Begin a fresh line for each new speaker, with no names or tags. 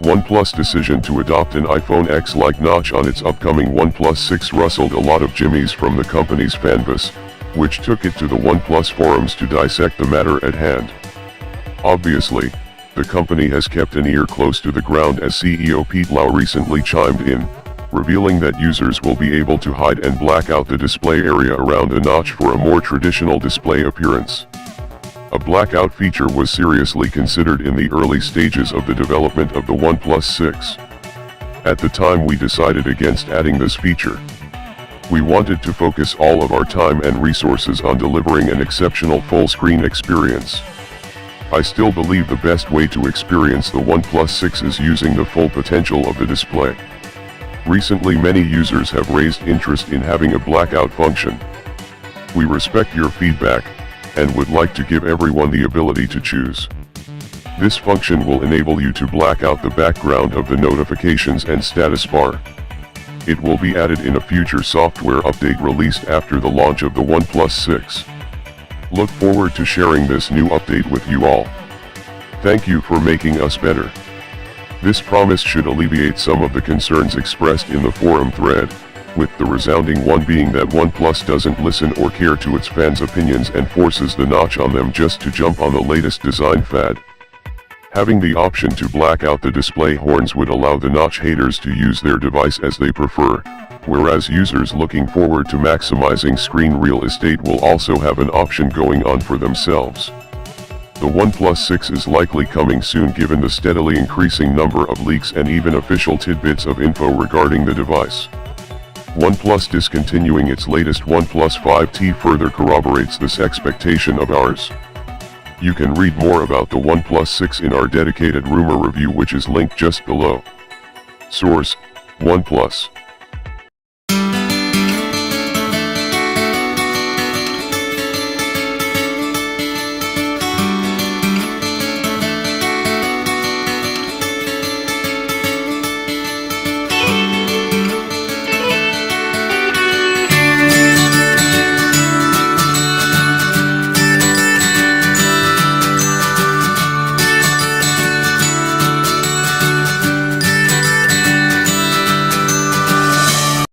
OnePlus' decision to adopt an iPhone X-like notch on its upcoming OnePlus 6 rustled a lot of jimmies from the company's fanbase, which took it to the OnePlus forums to dissect the matter at hand. Obviously, the company has kept an ear close to the ground as CEO Pete Lau recently chimed in, revealing that users will be able to hide and black out the display area around the notch for a more traditional display appearance. A blackout feature was seriously considered in the early stages of the development of the OnePlus 6. At the time we decided against adding this feature. We wanted to focus all of our time and resources on delivering an exceptional full-screen experience. I still believe the best way to experience the OnePlus 6 is using the full potential of the display. Recently many users have raised interest in having a blackout function. We respect your feedback, and would like to give everyone the ability to choose. This function will enable you to black out the background of the notifications and status bar. It will be added in a future software update released after the launch of the OnePlus 6. Look forward to sharing this new update with you all. Thank you for making us better. This promise should alleviate some of the concerns expressed in the forum thread, with the resounding one being that OnePlus doesn't listen or care to its fans' opinions and forces the notch on them just to jump on the latest design fad. Having the option to black out the display horns would allow the notch haters to use their device as they prefer, whereas users looking forward to maximizing screen real estate will also have an option going on for themselves. The OnePlus 6 is likely coming soon given the steadily increasing number of leaks and even official tidbits of info regarding the device. OnePlus discontinuing its latest OnePlus 5T further corroborates this expectation of ours. You can read more about the OnePlus 6 in our dedicated rumor review which is linked just below. Source: OnePlus.